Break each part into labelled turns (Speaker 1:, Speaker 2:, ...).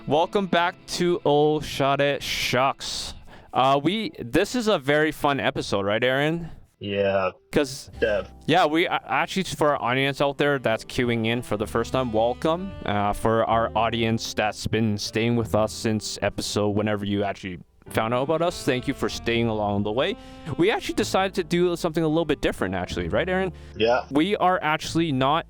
Speaker 1: Welcome back to Oshare ShoX. This is a very fun episode, right, Aaron?
Speaker 2: Yeah,
Speaker 1: Because
Speaker 2: Dev.
Speaker 1: we actually, for our audience out there that's queuing in for the first time, welcome. For our audience that's been staying with us since episode whenever you actually found out about us, thank you for staying along the way. We actually decided to do something a little bit different, actually, right, Aaron?
Speaker 2: Yeah.
Speaker 1: We are actually not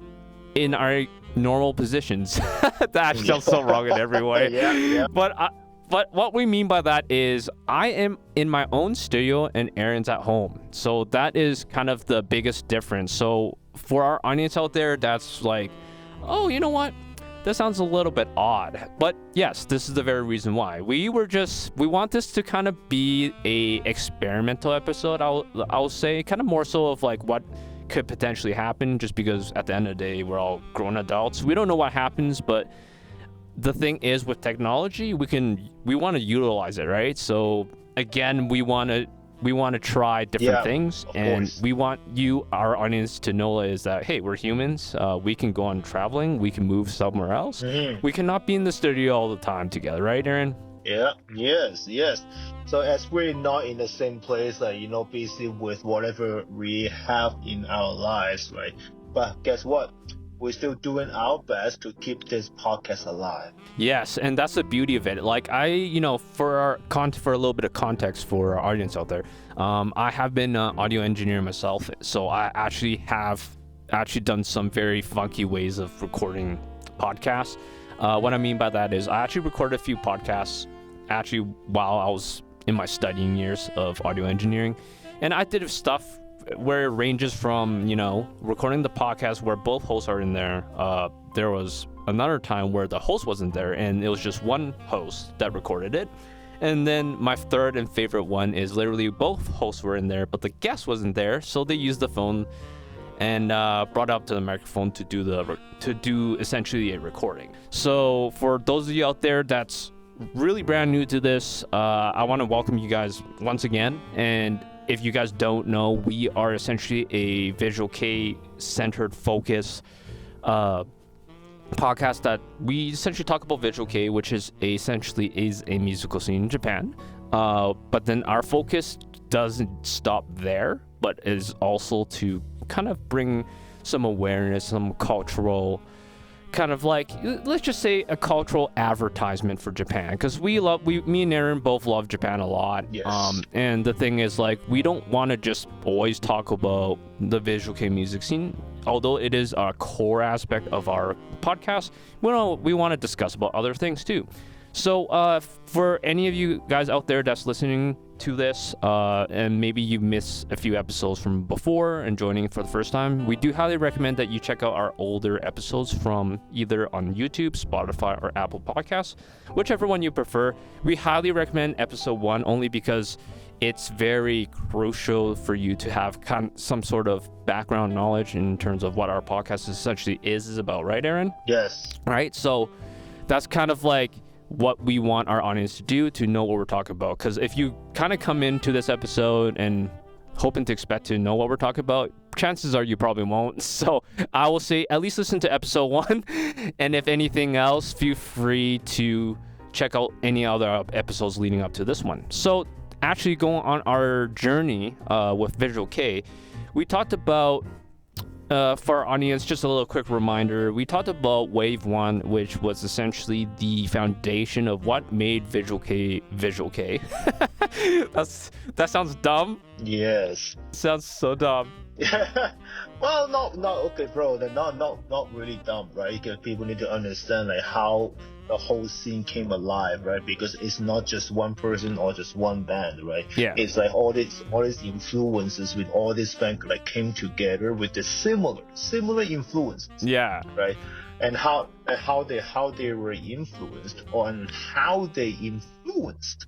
Speaker 1: in our normal positions. That actually sounds so wrong in every way.
Speaker 2: Yeah.
Speaker 1: But what we mean by that is I am in my own studio and Aaron's at home. So that is kind of the biggest difference. So for our audience out there, that's like, oh, you know what? That sounds a little bit odd. But yes, this is the very reason why. We want this to kind of be a experimental episode, I'll say, kind of more so of like what could potentially happen, just because at the end of the day, we're all grown adults. We don't know what happens, but the thing is with technology, we want to utilize it, right? So again, we want to try different things, and
Speaker 2: course.
Speaker 1: we want you, our audience, to know is that, hey, we're humans. We can go on traveling. We can move somewhere else. We cannot be in the studio all the time together, right, Aaron?
Speaker 2: Yeah. Yes. So as we're not in the same place, busy with whatever we have in our lives, right? But guess what? We're still doing our best to keep this podcast alive.
Speaker 1: Yes, and that's the beauty of it. Like for a little bit of context for our audience out there, I have been an audio engineer myself, so I have done some very funky ways of recording podcasts. What I mean by that is I actually recorded a few podcasts actually while I was in my studying years of audio engineering, and I did stuff where it ranges from, recording the podcast where both hosts are in there. There was another time where the host wasn't there and it was just one host that recorded it. And then my third and favorite one is literally both hosts were in there, but the guest wasn't there. So they used the phone and brought it up to the microphone to do essentially a recording. So for those of you out there that's really brand new to this, I want to welcome you guys once again. And if you guys don't know, we are essentially a Visual Kei centered focus podcast that we essentially talk about Visual Kei, which is a musical scene in Japan. But then our focus doesn't stop there, but is also to kind of bring some awareness, some cultural, kind of like, let's just say a cultural advertisement for Japan, because me and Aaron both love Japan a lot.
Speaker 2: Yes.
Speaker 1: And the thing is, like, we don't want to just always talk about the Visual Kei music scene, although it is a core aspect of our podcast. We want to discuss about other things too. So for any of you guys out there that's listening to this, and maybe you missed a few episodes from before and joining for the first time, we do highly recommend that you check out our older episodes from either on YouTube, Spotify, or Apple Podcasts, whichever one you prefer. We highly recommend episode 1 only because it's very crucial for you to have some sort of background knowledge in terms of what our podcast essentially is about, right, Aaron?
Speaker 2: Yes.
Speaker 1: Right? So that's kind of like what we want our audience to do, to know what we're talking about. Because if you kind of come into this episode and hoping to expect to know what we're talking about, chances are you probably won't. So I will say at least listen to episode 1, and if anything else, feel free to check out any other episodes leading up to this one. So actually going on our journey with Visual Kei, we talked about, for our audience, just a little quick reminder, we talked about Wave 1, which was essentially the foundation of what made Visual Kei Visual Kei. That sounds dumb.
Speaker 2: Yes.
Speaker 1: Sounds so dumb.
Speaker 2: Well, not okay, bro. They're not really dumb, right? Because people need to understand like how the whole scene came alive, right? Because it's not just one person or just one band, right?
Speaker 1: Yeah.
Speaker 2: It's like all these influences with all these bands like came together with the similar influences.
Speaker 1: Yeah.
Speaker 2: Right. And how they were influenced on how they influenced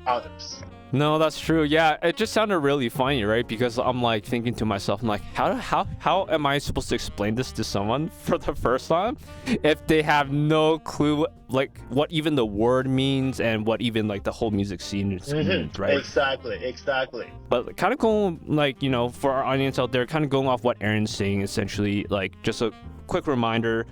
Speaker 2: others.
Speaker 1: No, that's true. Yeah, it just sounded really funny, right? Because I'm like thinking to myself, I'm like, how am I supposed to explain this to someone for the first time if they have no clue like what even the word means and what even like the whole music scene means, right?
Speaker 2: Exactly.
Speaker 1: But kind of going like, for our audience out there, kind of going off what Aaron's saying, essentially, like just a quick reminder.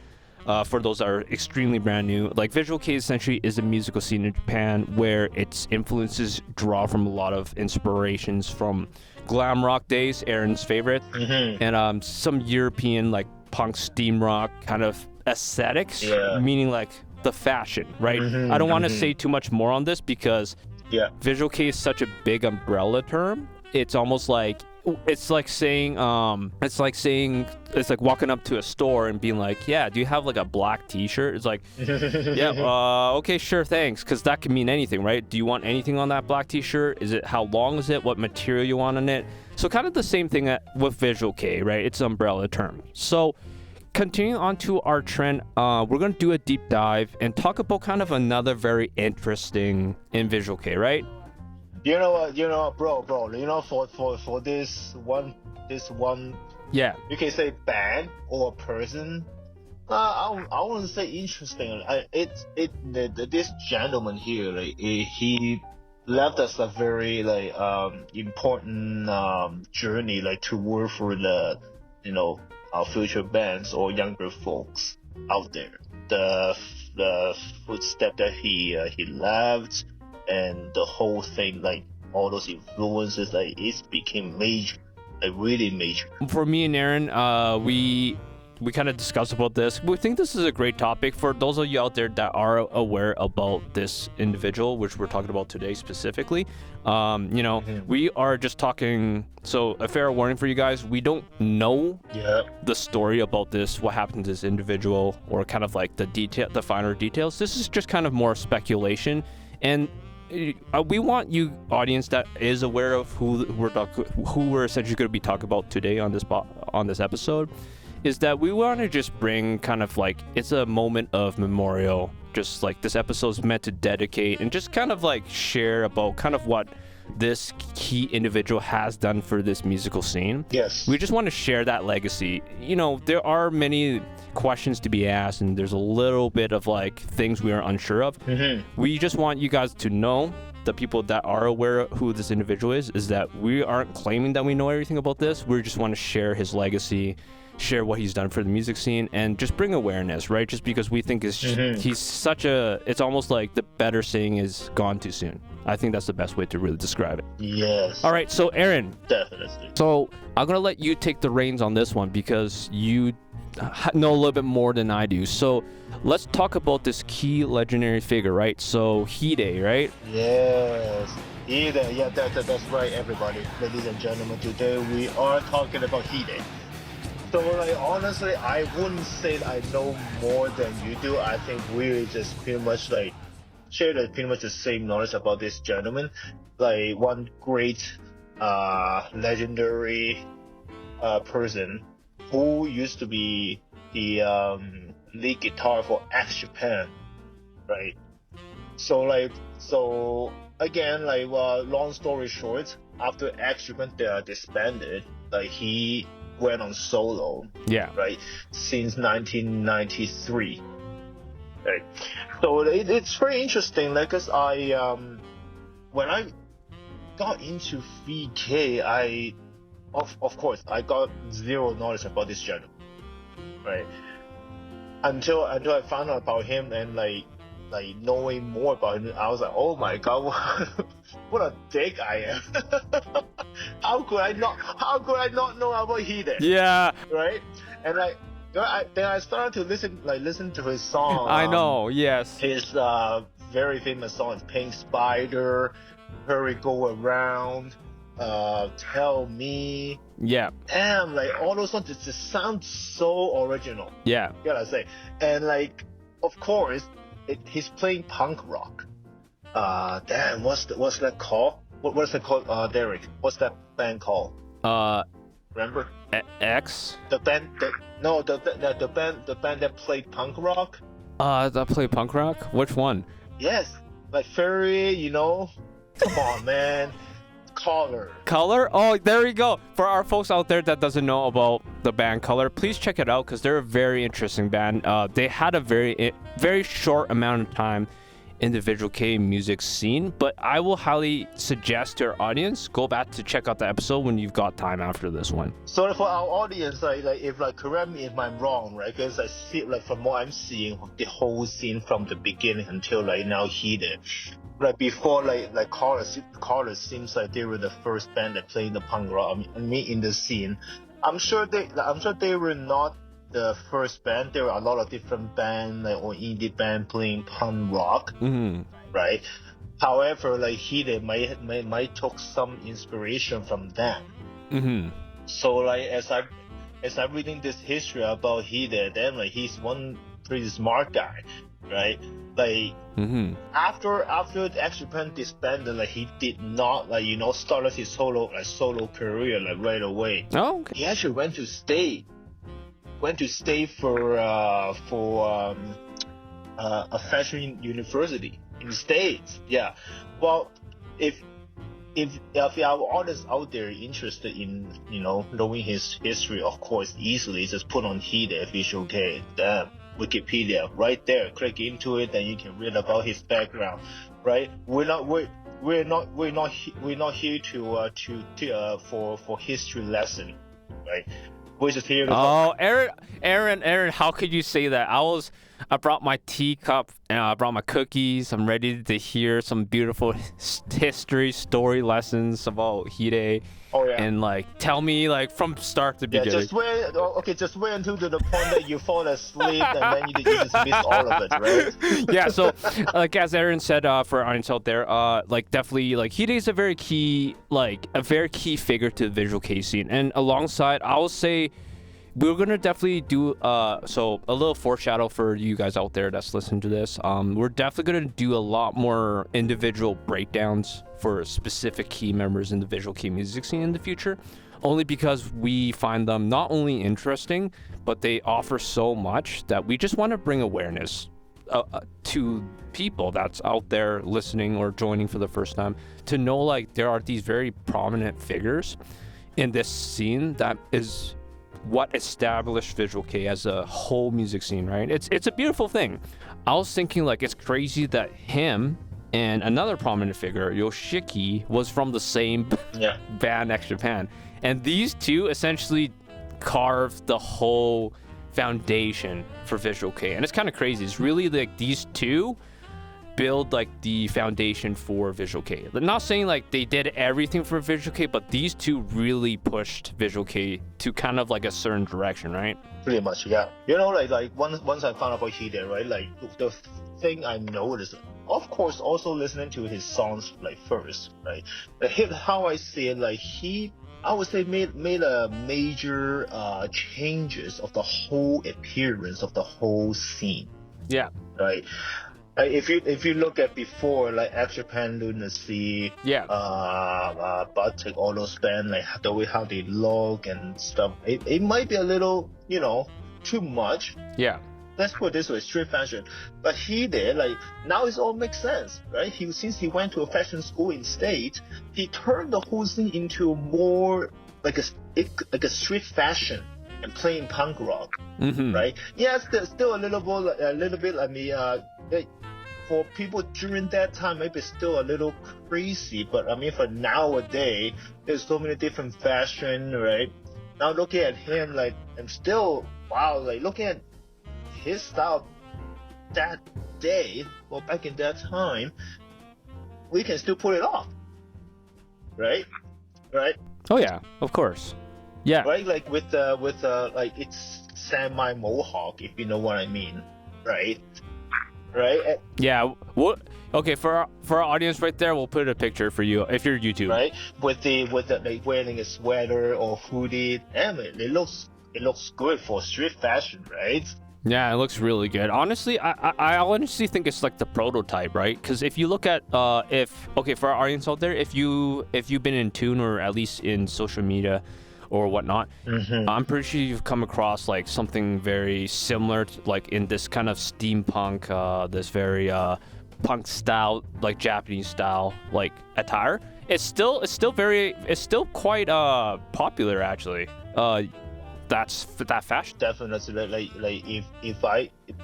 Speaker 1: For those that are extremely brand new, like Visual Kei essentially is a musical scene in Japan where its influences draw from a lot of inspirations from glam rock days, Aaron's favorite, and some European like punk steam rock kind of aesthetics, meaning like the fashion, right? I don't want to say too much more on this because Visual Kei is such a big umbrella term. It's almost like it's like walking up to a store and being like, yeah, do you have like a black t-shirt? It's like, yeah, okay, sure, thanks, because that can mean anything, right? Do you want anything on that black t-shirt? Is it, how long is it, what material you want on it? So kind of the same thing with Visual Kei, right? It's an umbrella term. So continuing on to our trend, we're going to do a deep dive and talk about kind of another very interesting in Visual Kei, right?
Speaker 2: You know what, bro, for this one,
Speaker 1: yeah,
Speaker 2: you can say band or person. I wouldn't say interesting. This gentleman here, like, he left us a very like important journey, like to work for the, our future bands or younger folks out there. The footstep that he left. And the whole thing, like all those influences, like it became major, like really major.
Speaker 1: For me and Aaron, we kind of discussed about this. We think this is a great topic for those of you out there that are aware about this individual, which we're talking about today specifically. We are just talking. So a fair warning for you guys: we don't know the story about this, what happened to this individual, or kind of like the finer details. This is just kind of more speculation, and we want you audience that is aware of who we're essentially going to be talking about today on this episode, is that we want to just bring kind of like, it's a moment of memorial, just like this episode is meant to dedicate and just kind of like share about kind of what this key individual has done for this musical scene.
Speaker 2: Yes.
Speaker 1: We just want to share that legacy. There are many questions to be asked, and there's a little bit of like things we are unsure of. We just want you guys to know, the people that are aware of who this individual is that we aren't claiming that we know everything about this. We just want to share his legacy, share what he's done for the music scene, and just bring awareness, right? Just because we think he's such it's almost like the better saying is gone too soon. I think that's the best way to really describe it.
Speaker 2: Yes.
Speaker 1: All right, so Aaron.
Speaker 2: Definitely.
Speaker 1: So I'm going to let you take the reins on this one because you know a little bit more than I do. So let's talk about this key legendary figure, right? So Hide, right?
Speaker 2: Yes. Hide, yeah, that's right, everybody. Ladies and gentlemen, today we are talking about Hide. So like, honestly, I wouldn't say that I know more than you do. I think we just pretty much like share pretty much the same knowledge about this gentleman. Like one great legendary person who used to be the lead guitar for X Japan, right? So again, like long story short, after X Japan disbanded, like he went on solo, right, since 1993, right? So it's very interesting, like, cause when I got into VK, of course I got zero knowledge about this gentleman, right? Until I found out about him and like knowing more about him, I was like, oh my god, what a dick I am! How could I not know about Hide?
Speaker 1: Yeah.
Speaker 2: Right? And like, then I started to listen to his song.
Speaker 1: I know. Yes.
Speaker 2: His very famous songs, Pink Spider, Hurry Go Around, Tell Me.
Speaker 1: Yeah.
Speaker 2: Damn, like all those songs just sound so original.
Speaker 1: Yeah.
Speaker 2: Gotta say. And like, of course, he's playing punk rock. Damn, what's that called? What's it called, Derek? What's that band called? Remember?
Speaker 1: X.
Speaker 2: The band that played punk rock.
Speaker 1: That played punk rock. Which one?
Speaker 2: Yes, like Fairy. Come on, man. Color.
Speaker 1: Oh, there we go. For our folks out there that doesn't know about the band Color, please check it out because they're a very interesting band. They had a very short amount of time in the Visual Kei music scene, but I will highly suggest to our audience go back to check out the episode when you've got time after this one.
Speaker 2: So for our audience, like if like correct me if I'm wrong, right? Because I see like from what I'm seeing, the whole scene from the beginning until like now heated. Like before, like Colors seems like they were the first band that played the punk rock. I mean, in the scene, I'm sure they were not the first band. There were a lot of different bands like, or indie band playing punk rock, right? However, like Heated might took some inspiration from them. So like as I'm reading this history about Heated, then like he's one pretty smart guy, right? Like after the Action Plan disbanded, like he did not like started his solo career like right away.
Speaker 1: Oh, okay.
Speaker 2: He actually went to stay for a fashion university in the States. Yeah. Well, if our audience out there interested in knowing his history, of course, easily just put on Heated Visual Kei, the Wikipedia right there. Click into it, and you can read about his background. Right? We're not here for history lesson. Right? We're just here to
Speaker 1: talk. Aaron, how could you say that? I brought my teacup and I brought my cookies. I'm ready to hear some beautiful history story lessons about Hide.
Speaker 2: Oh yeah.
Speaker 1: And like tell me like from start to beginning.
Speaker 2: Just wait until to the point that you fall asleep and then you just miss all of it, right?
Speaker 1: Yeah, so like as Aaron said, for our audience out there, like definitely like Hide is a very key figure to the Visual Kei scene. And alongside, I will say we're gonna definitely do so a little foreshadow for you guys out there that's listening to this. We're definitely gonna do a lot more individual breakdowns for specific key members in the Visual Kei music scene in the future, only because we find them not only interesting, but they offer so much that we just want to bring awareness to people that's out there listening or joining for the first time, to know like there are these very prominent figures in this scene that is what established Visual Kei as a whole music scene, right? It's a beautiful thing. I was thinking like it's crazy that him and another prominent figure, Yoshiki, was from the same band, X Japan, and these two essentially carved the whole foundation for Visual Kei. And it's kind of crazy. It's really like these two build like the foundation for Visual Kei. I'm not saying like they did everything for Visual Kei, but these two really pushed Visual Kei to kind of like a certain direction, right?
Speaker 2: Pretty much, yeah. Like once I found out about Hide, right? Like the thing I noticed, of course, also listening to his songs like first, right? How I see it, like I would say made a major changes of the whole appearance of the whole scene.
Speaker 1: Yeah.
Speaker 2: Right. If you look at before, like X Japan, Lunacy, Batik, all those bands, like the way how they look and stuff, it might be a little, too much.
Speaker 1: Yeah.
Speaker 2: Let's put it this way, street fashion. But like now it all makes sense, right? Since he went to a fashion school in State, he turned the whole thing into more like a street fashion and playing punk rock, right? Yeah, still a little bit. I mean, for people during that time, maybe still a little crazy. But I mean, for nowadays, there's so many different fashion, right? Now looking at him, like, I'm still like looking at his style that day or back in that time, we can still pull it off, right?
Speaker 1: Oh yeah, of course. Yeah.
Speaker 2: Right, like with like it's semi mohawk, if you know what I mean, right? Yeah.
Speaker 1: Okay, for our audience right there, we'll put a picture for you if you're YouTube.
Speaker 2: Right, with the like wearing a sweater or hoodie, and it looks good for street fashion, right?
Speaker 1: Yeah, it looks really good. Honestly, I honestly think it's like the prototype, right? Because if you look at for our audience out there, if you've been in tune or at least in social media or whatnot, I'm pretty sure you've come across like something very similar to, like in this kind of steampunk, this very punk style, like Japanese style, like attire. It's still quite popular actually. that fashion.
Speaker 2: Definitely, like if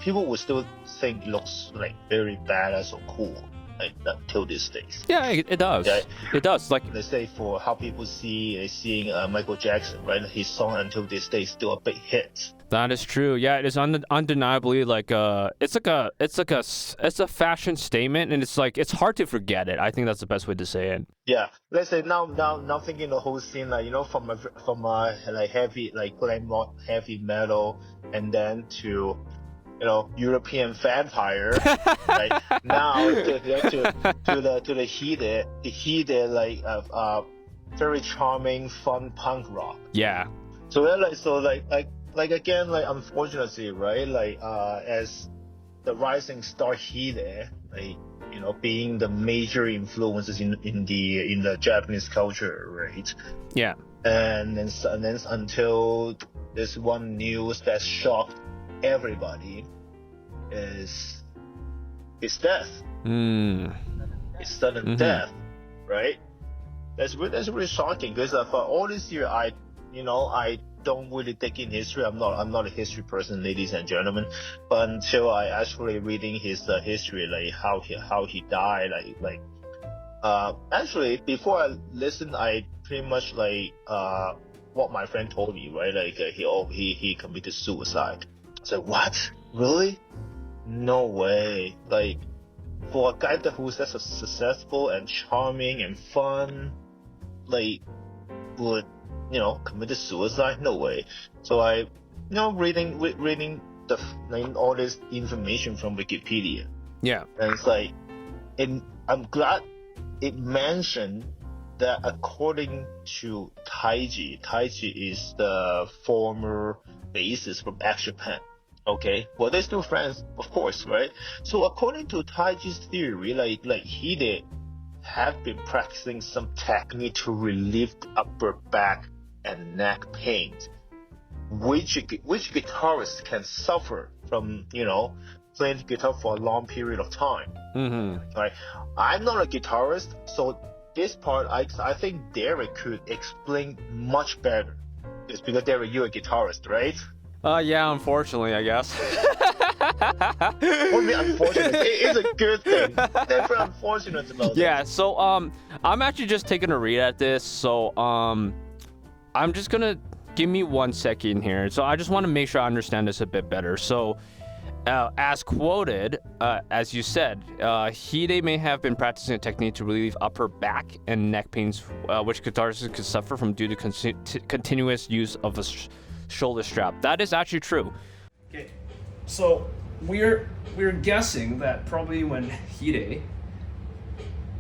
Speaker 2: people would still think it looks like very badass or cool, like until these days.
Speaker 1: Yeah, it does.
Speaker 2: Yeah.
Speaker 1: It does. Like,
Speaker 2: Let's say for how people seeing Michael Jackson, right? His song until this day is still a big hit.
Speaker 1: that is true. Yeah, it is undeniably like it's a fashion statement, and it's hard to forget it. I think that's the best way to say it.
Speaker 2: Yeah, let's say now thinking the whole scene, like from like heavy, like glam rock, heavy metal, and then to European vampire, right? Now to the heated like very charming fun punk rock.
Speaker 1: Yeah.
Speaker 2: So like again, like unfortunately, right? Like as the rising star Hide, like being the major influences in the Japanese culture, right?
Speaker 1: Yeah.
Speaker 2: And then until this one news that shocked everybody is his death. His sudden death, right? That's really shocking because for all this year I don't really dig in history. I'm not a history person, ladies and gentlemen. But until I actually reading his history, like how he died, actually before I listened, I pretty much like what my friend told me, right? Like he committed suicide. So what? Really? No way. Like for a guy who's that successful and charming and fun, like would committed suicide? No way. So I reading all this information from Wikipedia.
Speaker 1: Yeah.
Speaker 2: And it's like I'm glad it mentioned that according to Taiji is the former bassist from X Japan. Okay, well they're still friends, of course, right? So according to Taiji's theory, like Hide have been practicing some technique to relieve the upper back and neck pains, which guitarists can suffer from, playing guitar for a long period of time. Right? I'm not a guitarist, so this part I think Derek could explain much better. It's because Derek, you're a guitarist, right?
Speaker 1: Yeah, unfortunately, I guess.
Speaker 2: What do you mean unfortunate? It is a good thing. Never unfortunate about it.
Speaker 1: Yeah, so I'm actually just taking a read at this, so I'm just gonna give me 1 second here. So I just want to make sure I understand this a bit better. So as quoted, as you said, Hide may have been practicing a technique to relieve upper back and neck pains, which guitarists could suffer from due to continuous use of a shoulder strap. That is actually true.
Speaker 3: Okay, so we're guessing that probably when Hide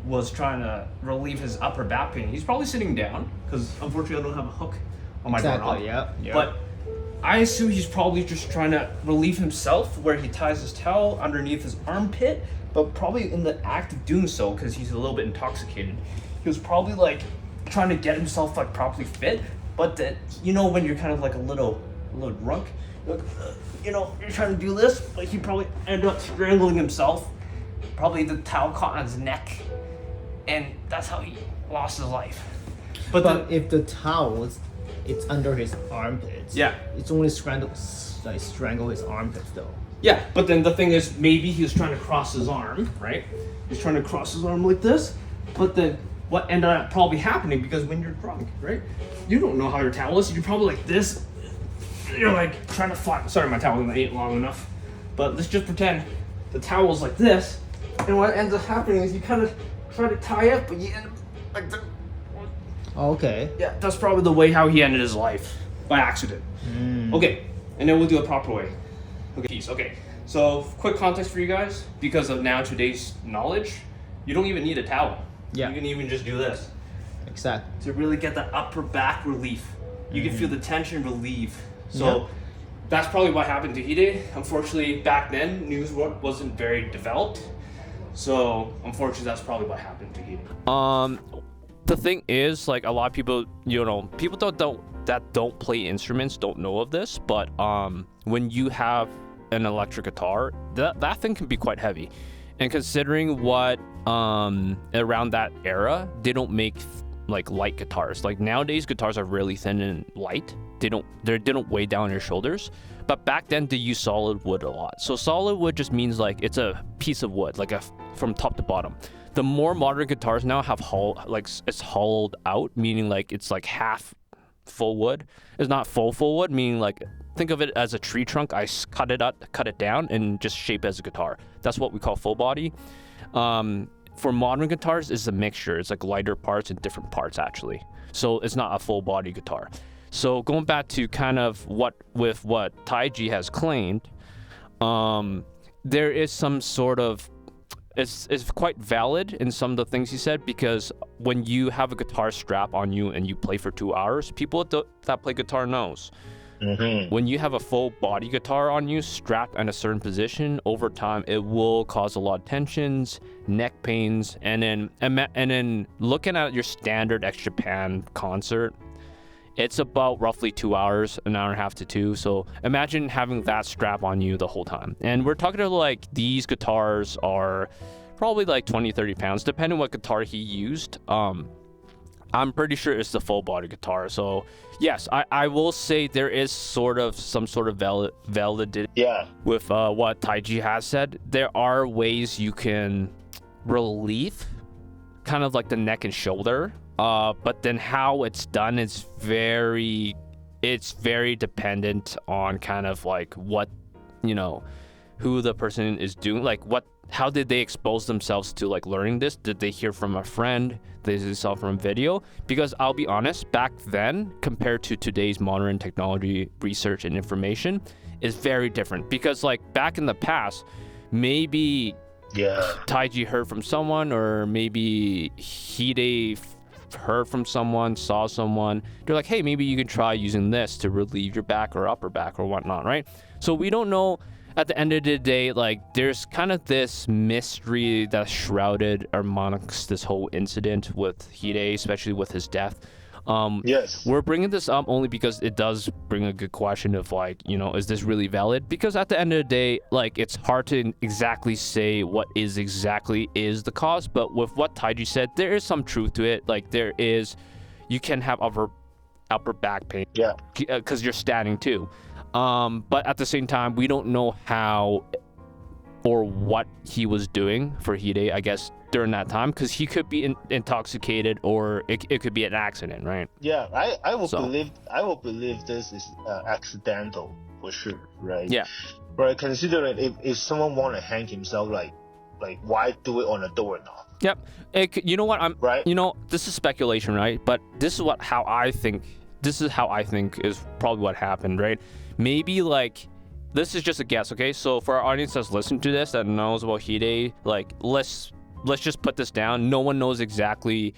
Speaker 3: was trying to relieve his upper back pain, he's probably sitting down because unfortunately I don't have a hook on my doorknob.
Speaker 4: Yeah.
Speaker 3: But I assume he's probably just trying to relieve himself, where he ties his towel underneath his armpit. But probably in the act of doing so, because he's a little bit intoxicated, he was probably like trying to get himself like properly fit. But then, when you're kind of like a little drunk, you're trying to do this, but he probably ended up strangling himself. Probably the towel caught on his neck, and that's how he lost his life.
Speaker 4: But if the towel it's under his armpits,
Speaker 3: Yeah.
Speaker 4: it's only strangle his armpits though.
Speaker 3: Yeah, but then the thing is, maybe he was trying to cross his arm, right? He's trying to cross his arm like this, but then what ended up probably happening, because when you're drunk, right, you don't know how your towel is. You're probably like this. You're like trying to fly. Sorry, my towel ain't long enough, but let's just pretend the towel's like this, and what ends up happening is you kind of try to tie up, but you end up like the.
Speaker 4: Okay.
Speaker 3: Yeah, that's probably the way how he ended his life, by accident. Okay, and then we'll do it proper way. Okay, peace. Okay, so quick context for you guys, because of now today's knowledge, you don't even need a towel.
Speaker 4: Yeah.
Speaker 3: You can even just do this
Speaker 4: Exactly.
Speaker 3: to really get that upper back relief. You can feel the tension relieve. So that's probably what happened to Hide. Unfortunately, back then, news wasn't very developed. So unfortunately, that's probably what happened to Hide.
Speaker 1: The thing is, like, a lot of people, people that don't play instruments don't know of this, but when you have an electric guitar, that thing can be quite heavy. And considering what around that era, they don't make like light guitars. Like nowadays guitars are really thin and light. They don't weigh down your shoulders. But back then they used solid wood a lot. So solid wood just means like it's a piece of wood, like from top to bottom. The more modern guitars now have it's hollowed out, meaning like it's like half full wood. It's not full wood, meaning like think of it as a tree trunk. I cut it down and just shape it as a guitar. That's what we call full body. For modern guitars, it's a mixture. It's like lighter parts and different parts actually. So it's not a full body guitar. So going back to kind of what Taiji has claimed, there is some sort of it's quite valid in some of the things he said, because when you have a guitar strap on you and you play for 2 hours, people that play guitar knows.
Speaker 2: Mm-hmm.
Speaker 1: When you have a full body guitar on you strapped in a certain position, over time it will cause a lot of tensions, neck pains, and then looking at your standard X Japan concert, it's about roughly 2 hours, an hour and a half to 2. So imagine having that strap on you the whole time. And we're talking about like these guitars are probably like 20-30 pounds, depending on what guitar he used. I'm pretty sure it's the full body guitar. So yes, I will say there is some sort of validity with what Taiji has said. There are ways you can relieve kind of like the neck and shoulder. But then how it's done is very dependent on kind of like what, who the person is doing, like how did they expose themselves to like learning this? Did they hear from a friend? Did they saw from video? Because I'll be honest, back then compared to today's modern technology, research and information is very different. Because like back in the past, maybe Taiji heard from someone, or maybe Hide heard from someone, saw someone. They're like, hey, maybe you can try using this to relieve your back or upper back or whatnot, right? So we don't know. At the end of the day, like there's kind of this mystery that's shrouded amongst this whole incident with Hide, especially with his death.
Speaker 2: Yes.
Speaker 1: We're bringing this up only because it does bring a good question of like, is this really valid? Because at the end of the day, like it's hard to exactly say what is the cause. But with what Taiji said, there is some truth to it. Like you can have upper back pain.
Speaker 2: Yeah.
Speaker 1: Because you're standing too. But at the same time, we don't know how or what he was doing for Hide, I guess, during that time, because he could be intoxicated, or it could be an accident, right?
Speaker 2: Yeah, I will believe this is accidental for sure, right?
Speaker 1: Yeah.
Speaker 2: Right, considering if someone want to hang himself, like why do it on a doorknob?
Speaker 1: Yep. You know what?
Speaker 2: Right.
Speaker 1: This is speculation, right? But this is how I think is probably what happened, right? Maybe like this is just a guess, okay? So for our audience that's listened to this, that knows about Hide, like let's just put this down. No one knows exactly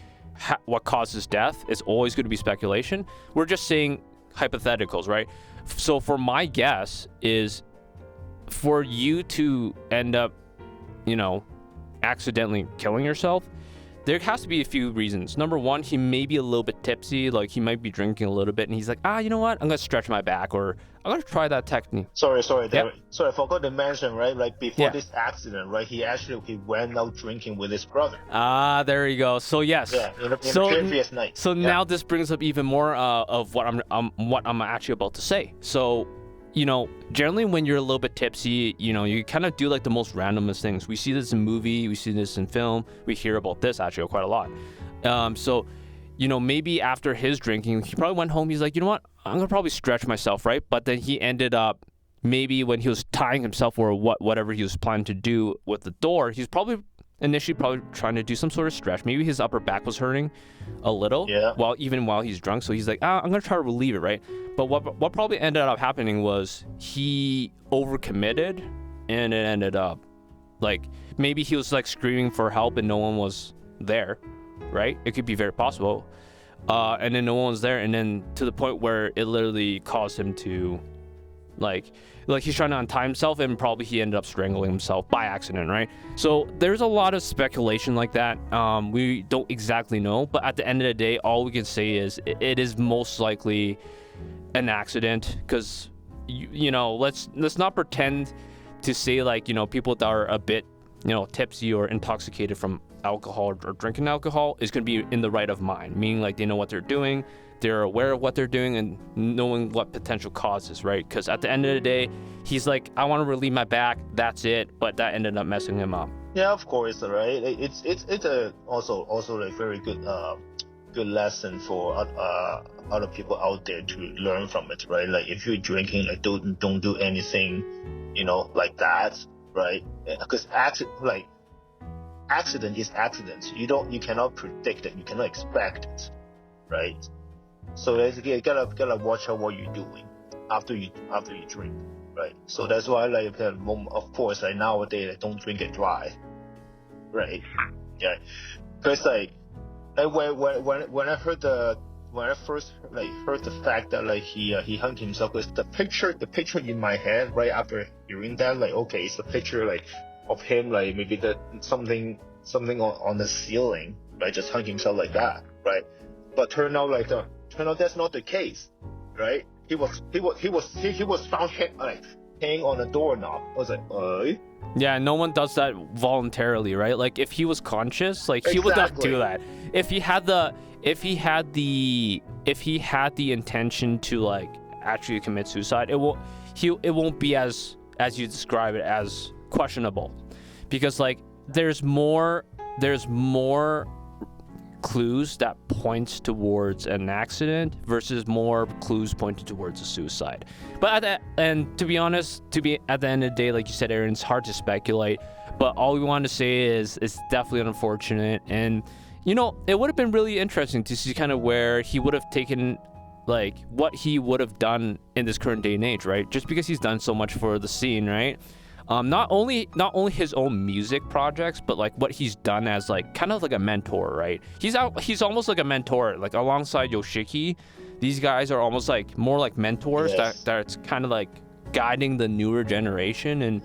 Speaker 1: what caused his death. It's always going to be speculation. We're just saying hypotheticals, right? So for my guess is for you to end up, accidentally killing yourself, there has to be a few reasons. Number one, he may be a little bit tipsy, like he might be drinking a little bit, and he's like, you know what? I'm gonna stretch my back, or I'm gonna try that technique.
Speaker 2: Sorry,
Speaker 1: Yep.
Speaker 2: Sorry, I forgot to mention, right? Like before this accident, right? He went out drinking with his brother.
Speaker 1: There you go. So yes.
Speaker 2: Yeah, in the previous night.
Speaker 1: So now this brings up even more of what I'm actually about to say. So, generally when you're a little bit tipsy, you kind of do like the most randomest things. We see this in movie, we see this in film, we hear about this actually quite a lot. So, maybe after his drinking, he probably went home. He's like, you know what? I'm gonna probably stretch myself, right? But then he ended up, maybe when he was tying himself or whatever he was planning to do with the door, he's probably initially trying to do some sort of stretch. Maybe his upper back was hurting a little while he's drunk. So he's like, I'm gonna try to relieve it, right? But what probably ended up happening was he overcommitted, and it ended up like maybe he was like screaming for help and no one was there, right? It could be very possible. And then no one was there, and then to the point where it literally caused him to like he's trying to untie himself, and probably he ended up strangling himself by accident, right? So there's a lot of speculation like that. We don't exactly know, but at the end of the day, all we can say is it is most likely an accident, because let's not pretend to say like people that are a bit tipsy or intoxicated from alcohol or drinking alcohol is going to be in the right of mind, meaning like they know what they're doing, they're aware of what they're doing, and knowing what potential causes, right? Because at the end of the day, he's like, I want to relieve my back, that's it, but that ended up messing him up.
Speaker 2: Yeah, of course, right? It's a also like very good good lesson for other people out there to learn from it, right? Like if you're drinking, like don't do anything, like that, right? Because accident is accident. You cannot predict it. You cannot expect it, right? So basically, you gotta watch out what you're doing after you drink, right? So that's why, like, of course, like nowadays, like, don't drink and drive, right? Yeah, because like when I heard when I first heard the fact that like he hung himself, because the picture in my head right after hearing that, like, okay, it's a picture like of him, like maybe something on the ceiling, right, just hung himself like that, right? But turn out that's not the case, right? He was found hanging on a doorknob. I was like,
Speaker 1: Yeah, no one does that voluntarily, right? Like if he was conscious, like he would not do that. If he had the intention to like actually commit suicide, it won't be as you describe it as questionable, because like there's more clues that points towards an accident versus more clues pointing towards a suicide. But at the end of the day, like you said, Aaron, it's hard to speculate, but all we want to say is it's definitely unfortunate. And it would have been really interesting to see kind of where he would have taken, like what he would have done in this current day and age, right? Just because he's done so much for the scene, right? Not only his own music projects, but like what he's done as like kind of like a mentor, right? He's almost like a mentor, like alongside Yoshiki. These guys are almost like more like mentors.
Speaker 2: Yes.
Speaker 1: That's kind of like guiding the newer generation and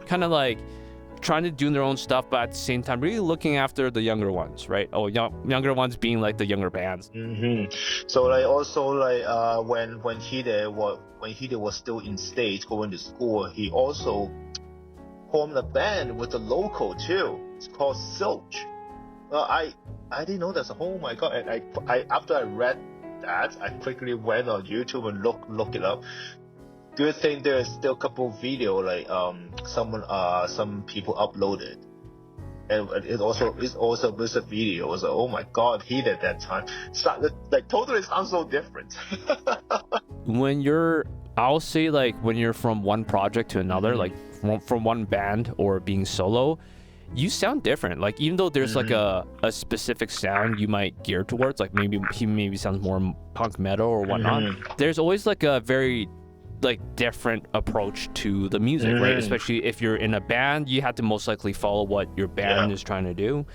Speaker 1: kind of like trying to do their own stuff, but at the same time really looking after the younger ones, right? Younger ones being like the younger bands.
Speaker 2: So like also like when Hide was still in States going to school, he also formed a band with the local too. It's called Silch. I didn't know that. Oh my god! And I after I read that, I quickly went on YouTube and look it up. Good thing there's still a couple video like some people uploaded, and it's also music video. So oh my god, he did that time. Like totally sounds so different.
Speaker 1: I'll say like when you're from one project to another, like from one band or being solo, you sound different. Like even though there's like a specific sound you might gear towards, like maybe he sounds more punk metal or whatnot, there's always like a very like different approach to the music, right? Especially if you're in a band, you have to most likely follow what your band is trying to do.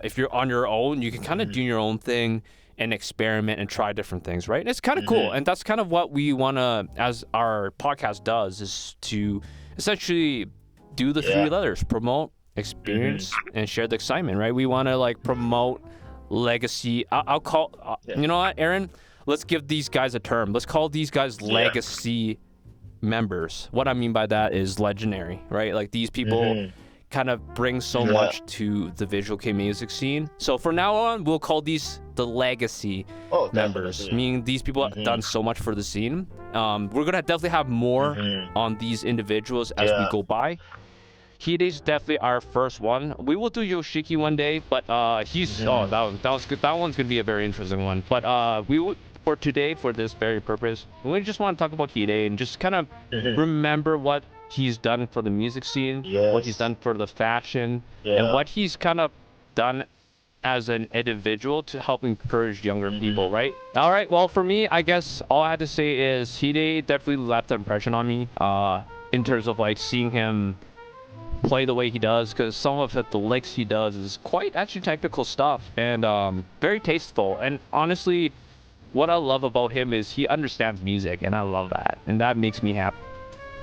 Speaker 1: If you're on your own, you can kind of do your own thing and experiment and try different things, right? And it's kind of cool, and that's kind of what we want to, as our podcast does, is to essentially do the three letters: promote, experience, and share the excitement, right? We want to like promote legacy. I'll call you know what, Aaron, let's give these guys a term. Let's call these guys legacy members. What I mean by that is legendary, right? Like these people kind of bring so much to the Visual Kei music scene. So from now on, we'll call these the legacy members, meaning these people have done so much for the scene. We're gonna definitely have more on these individuals as we go by. Hide's definitely our first one. We will do Yoshiki one day, but he's that was good. That one's gonna be a very interesting one. But we would, for today, for this very purpose, we just want to talk about Hide and just kind of remember what he's done for the music scene, what he's done for the fashion, and what he's kind of done as an individual to help encourage younger people, right? All right, well, for me, I guess all I had to say is Hide definitely left an impression on me in terms of like seeing him play the way he does, because some of the licks he does is quite actually technical stuff and very tasteful. And honestly, what I love about him is he understands music, and I love that, and that makes me happy.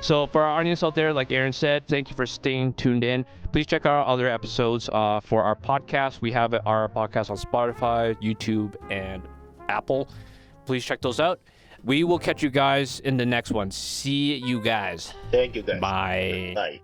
Speaker 1: So for our audience out there, like Aaron said, thank you for staying tuned in. Please check out our other episodes for our podcast. We have our podcast on Spotify, YouTube, and Apple. Please check those out. We will catch you guys in the next one. See you guys.
Speaker 2: Thank you guys.
Speaker 1: Bye.
Speaker 2: Bye.